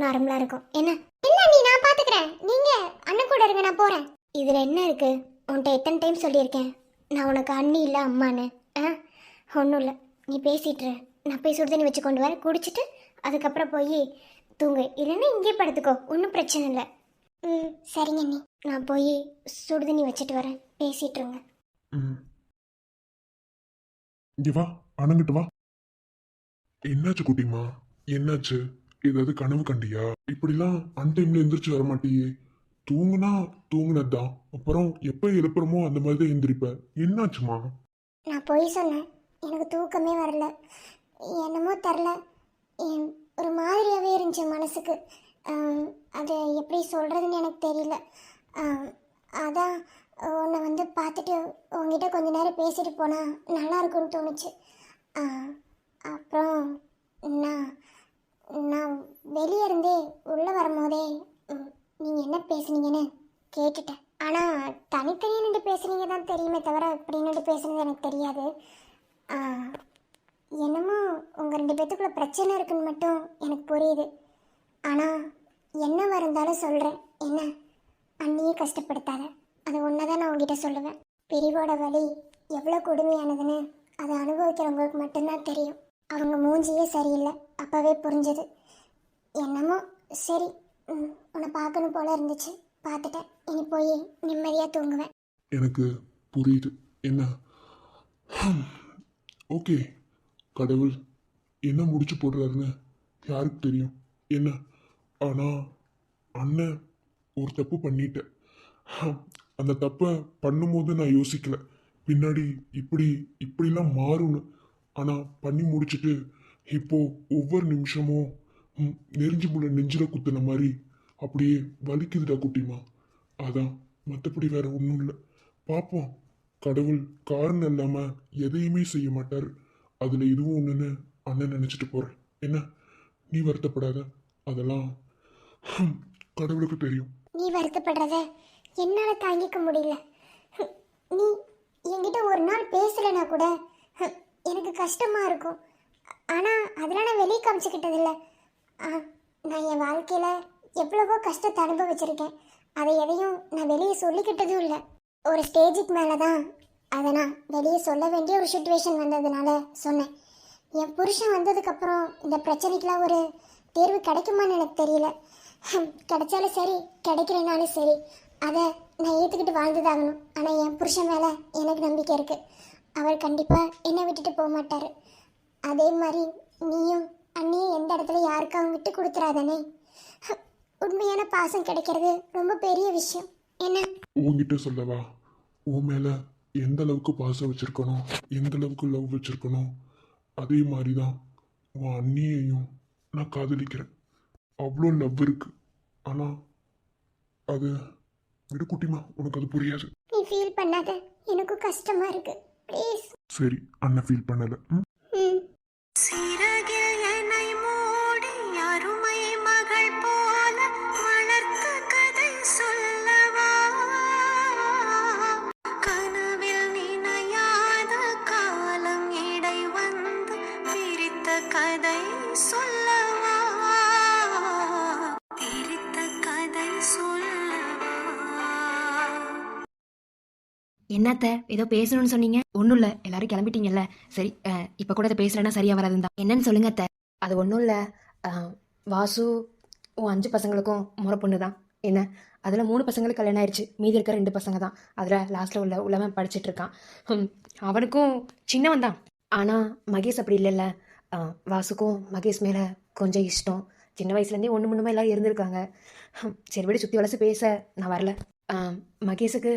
நார்மலாக இருக்கும். என்ன? இல்லை நீ, நான் பார்த்துக்கிறேன். நீங்கள் அண்ணன் கூட இருங்க, நான் போகிறேன். இதில் என்ன இருக்கு? உன்கிட்ட எத்தனை டைம் சொல்லியிருக்கேன் நான் உனக்கு அண்ணி இல்லை அம்மான்னு. ஒன்றும் இல்லை, நீ பேசிட்டுரு. நான் போய் சுடுதண்ணி வச்சு கொண்டு வரேன், குடிச்சிட்டு அதுக்கப்புறம் போய் தூங்கு. இல்லைன்னா இங்கே படுத்துக்கோ, ஒன்றும் பிரச்சனை இல்லை. சரிங்க அண்ணி, நான் போய் சுடுதண்ணி வச்சுட்டு வரேன், பேசிட்டுருங்க. இங்க வா, அணங்கிட்டு வா. என்னாச்சு குட்டிமா? என்னாச்சு? ஏதாவது கனவு கண்டியா? இப்படிலாம் அன்டைம்ல எந்திரிச்சு வர மாட்டியே. தூங்குனா தூங்குனதுதான், அப்புறம் எப்போ எழுப்புறமோ அந்த மாதிரி தான் எந்திரிப்ப. என்னாச்சுமா? நான் போய் சொன்னேன், எனக்கு தூக்கமே வரல. என்னமோ தெரில, ஒரு மாதிரியாகவே இருந்துச்சு மனசுக்கு. அது எப்படி சொல்கிறதுன்னு எனக்கு தெரியல. அதான் உன்னை வந்து பார்த்துட்டு உங்ககிட்ட கொஞ்ச நேரம் பேசிட்டு போனால் நல்லா இருக்கும்னு தோணுச்சு. அப்புறம் நான் நான் வெளியே இருந்தே உள்ளே வரும்போதே நீங்கள் என்ன பேசுனீங்கன்னு கேட்டுட்டேன். ஆனால் தனித்தனியாக நின்று பேசுனீங்க தான் தெரியுமே தவிர இப்படி நின்று பேசுனது எனக்கு தெரியாது. என்னமோ உங்கள் 2 பேத்துக்குள்ள பிரச்சனை இருக்குன்னு மட்டும் எனக்கு புரியுது. ஆனால் என்ன இருந்தாலும் சொல்கிறேன், என்ன அண்ணியே கஷ்டப்படுத்தாத. அது ஒன்றை தான் நான் உங்ககிட்ட சொல்லுவேன். பிரிவோட வலி எவ்வளோ கொடுமையானதுன்னு அதை அனுபவிக்கிறவங்களுக்கு மட்டும்தான் தெரியும். அவங்க மூஞ்சியே சரியில்லை, அப்போவே புரிஞ்சது. என்னமோ சரி, உன்னை பார்க்கணும் போல இருந்துச்சு, பார்த்துட்டேன். இனி போய் நிம்மதியாக தூங்குவேன். எனக்கு புரியுது. என்ன? ஓகே, கடவுள் என்ன முடிச்சு போடுறாருன்னு யாருக்கு தெரியும்? என்ன? ஆனால் அண்ணன் ஒரு தப்பு பண்ணிட்டேன். அந்த தப்பை பண்ணும்போது நான் யோசிக்கல, பின்னாடி இப்படிலாம் மாறும்னு. ஆனால் பண்ணி முடிச்சுட்டு இப்போ ஒவ்வொரு நிமிஷமும் நெறிஞ்சு முள்ள நெஞ்சில குத்துன மாதிரி அப்படியே வலிக்குதுடா குட்டிமா. அதான், மற்றபடி வேற ஒன்றும் இல்லை. பார்ப்போம், கடவுள் காரணம் இல்லாமல் எதையுமே செய்ய மாட்டார். அதில் இதுவும் ஒன்றுன்னு அண்ணன் நினச்சிட்டு போகிறேன். என்ன? நீ வருத்தப்படாத, அதெல்லாம் கடவுளுக்கு தெரியும். நீ வருத்தப்படுறத என்னால் தாங்கிக்க முடியல. நீ என்கிட்ட ஒரு நாள் பேசலைன்னா கூட எனக்கு கஷ்டமாக இருக்கும். ஆனால் அதெல்லாம் நான் வெளியே காமிச்சிக்கிட்டதில்ல. நான் என் வாழ்க்கையில் எவ்வளவோ கஷ்டத்தை அனுபவிச்சிருக்கேன். அதை எதையும் நான் வெளியே சொல்லிக்கிட்டதும் இல்லை. ஒரு ஸ்டேஜுக்கு மேலே தான் அதை நான் வெளியே சொல்ல வேண்டிய ஒரு சுச்சுவேஷன் வந்ததுனால சொன்னேன். என் புருஷன் வந்ததுக்கப்புறம் இந்த பிரச்சனைக்கெலாம் ஒரு தீர்வு கிடைக்குமான்னு எனக்கு தெரியல. கிடைச்சாலும் சரி, கிடைக்கலனாலும் சரி, அதை நான் ஏற்றுக்கிட்டு வாழ்ந்துதாகணும். ஆனால் என் புருஷன் மேலே எனக்கு நம்பிக்கை இருக்குது. அவர் கண்டிப்பாக என்னை விட்டுட்டு போக மாட்டார். அதே மாதிரி நீயும் அண்ணியும் எந்த இடத்துல யாருக்காகவும் விட்டு கொடுத்துறாதானே. உண்மையான பாசம் கிடைக்கிறது ரொம்ப பெரிய விஷயம். என்ன? உன்கிட்ட சொல்லவா? உன் மேல எந்த அளவுக்கு பாசம் வச்சிருக்கணும், எந்த அளவுக்கு லவ் வச்சிருக்கணும், அதே மாதிரி தான் உன் அண்ணியையும் நான் காதலிக்கிறேன். அவ்வளோ லவ் இருக்கு. ஆனால் அது விடுக்குட்டிமா, உனக்கு அது புரியாது. நீ ஃபீல் பண்ணாத, எனக்கும் கஷ்டமா இருக்கு. ப்ளீஸ். சரி, அண்ணன் ஃபீல் பண்ணலை. ம். சிறகில் என்னை மூடி அருமை மகள் போல வளர்த்த கதை சொல்லவா கனவில் நினையாத காலம் இடை வந்து பிரித்த கதை சொல்லவா பிரித்த கதை சொல்லவா. என்னத்த ஏதோ பேசணும்னு சொன்னீங்க? ஒன்றும் இல்லை, எல்லாரும் கிளம்பிட்டீங்கல்ல. சரி, இப்போ கூட அதை பேசுகிறேன்னா சரியாக வராதுன்னு தான். என்னன்னு சொல்லுங்க அத்தை. அது ஒன்றும் இல்லை, வாசு உன் 5 பசங்களுக்கும் முறை பொண்ணு தான். என்ன, அதில் 3 பசங்களுக்கு கல்யாணம் ஆயிடுச்சு, மீதி இருக்க 2 பசங்க தான். அதில் லாஸ்ட்டில் உள்ளவன் படிச்சுட்டு இருக்கான். அவனுக்கும் சின்னவன் தான். ஆனால் மகேஷ் அப்படி இல்லைல்ல. வாசுக்கும் மகேஷ் மேலே கொஞ்சம் இஷ்டம். சின்ன வயசுலேருந்தே ஒன்று முன்னுமே எல்லாம் இருந்திருக்காங்க. சரி விட, சுற்றி வளர்ச்சி பேச நான் வரல. மகேஷுக்கு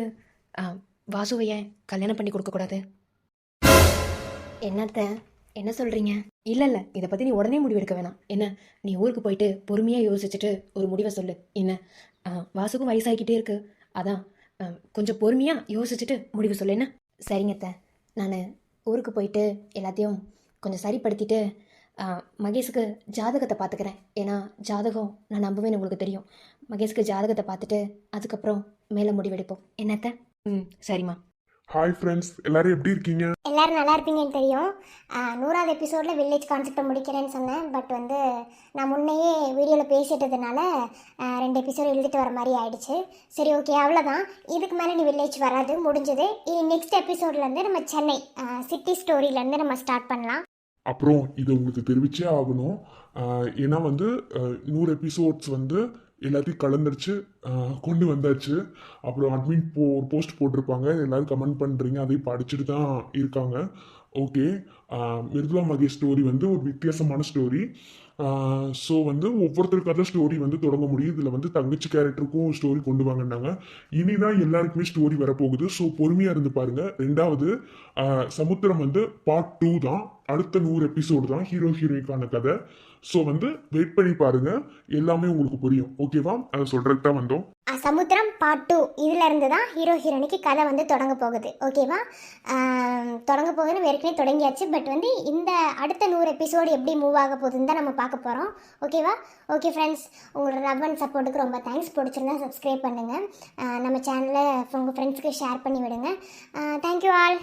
வாசுவை ஏன் கல்யாணம் பண்ணி கொடுக்கக்கூடாது? என்னத்த என்ன சொல்கிறீங்க? இல்லை, இதை பற்றி நீ உடனே முடிவெடுக்க வேணாம். என்ன, நீ ஊருக்கு போயிட்டு பொறுமையாக யோசிச்சுட்டு ஒரு முடிவை சொல்லு. என்ன, வாசுக்கும் வயசாகிக்கிட்டே இருக்கு, அதான் கொஞ்சம் பொறுமையாக யோசிச்சுட்டு முடிவு சொல்லு. என்ன? சரிங்கத்த, நான் ஊருக்கு போயிட்டு எல்லாத்தையும் கொஞ்சம் சரிப்படுத்திட்டு மகேஷுக்கு ஜாதகத்தை பார்த்துக்கிறேன். ஏன்னா ஜாதகம் நான் நம்புவேன்னு உங்களுக்கு தெரியும். மகேஷுக்கு ஜாதகத்தை பார்த்துட்டு அதுக்கப்புறம் மேலே முடிவெடுப்போம். என்னத்த? சரிம்மா. ஹாய் ஃப்ரெண்ட்ஸ், எல்லாரும் எப்படி இருக்கீங்க? எல்லாரும் நல்லா இருப்பீங்கன்னு தெரியும். 100வது எபிசோடில் வில்லேஜ் கான்செப்டை முடிக்கிறேன்னு சொன்னேன். பட் வந்து நான் முன்னையே வீடியோவில் பேசிட்டதுனால 2 எபிசோடு எழுதிட்டு வர மாதிரி ஆயிடுச்சு. சரி, ஓகே, அவ்வளோதான். இதுக்கு மேலே நீ வில்லேஜ் வராது, முடிஞ்சது. நெக்ஸ்ட் எபிசோட்லேருந்து நம்ம சென்னை சிட்டி ஸ்டோரியிலேருந்து நம்ம ஸ்டார்ட் பண்ணலாம். அப்புறம் இதை உங்களுக்கு தெரிவிச்சே ஆகணும். ஏன்னா வந்து 100 எபிசோட்ஸ் வந்து எல்லாத்தையும் கலந்துருச்சு, கொண்டு வந்தாச்சு. அப்புறம் அட்மின் ஒரு போஸ்ட் போட்டிருப்பாங்க, எல்லாரும் கமெண்ட் பண்ணுறீங்க, அதையும் படிச்சுட்டு தான் இருக்காங்க. ஓகே, மிருதுளா மகேஷ் ஸ்டோரி வந்து ஒரு வித்தியாசமான ஸ்டோரி. ஸோ வந்து ஒவ்வொருத்தருக்காக ஸ்டோரி வந்து தொடங்க முடியும். இதில் வந்து தங்கச்சி கேரக்டருக்கும் ஸ்டோரி கொண்டு வாங்கினாங்க. இனிதான் எல்லாருக்குமே ஸ்டோரி வரப்போகுது. ஸோ பொறுமையாக இருந்து பாருங்க. 2வது சமுத்திரம் வந்து பார்ட் 2 தான். அடுத்த 100 எபிசோடு தான் ஹீரோ ஹீரோயிக்கான கதை. ஸோ வந்து வெயிட் பண்ணி பாருங்க, எல்லாமே உங்களுக்கு புரியும். ஓகேவா? அதை சொல்றதுக்கு தான் வந்தோம். சமுத்திரம் பார்ட் 2 இதில் இருந்து தான் ஹீரோ ஹீரோனிக்கு கதை வந்து தொடங்க போகுது. ஓகேவா? தொடங்க போகுதுன்னு ஏற்கனவே தொடங்கியாச்சு. பட் வந்து இந்த அடுத்த 100 எபிசோடு எப்படி மூவ் ஆக போகுதுன்னு தான் நம்ம பார்க்க போகிறோம். ஓகேவா? ஓகே ஃப்ரெண்ட்ஸ், உங்களோட லவ் அண்ட் சப்போர்ட்டுக்கு ரொம்ப தேங்க்ஸ். பிடிச்சிருந்தா சப்ஸ்கிரைப் பண்ணுங்கள். நம்ம சேனலை உங்கள் ஃப்ரெண்ட்ஸுக்கு ஷேர் பண்ணி விடுங்க. Thank you all.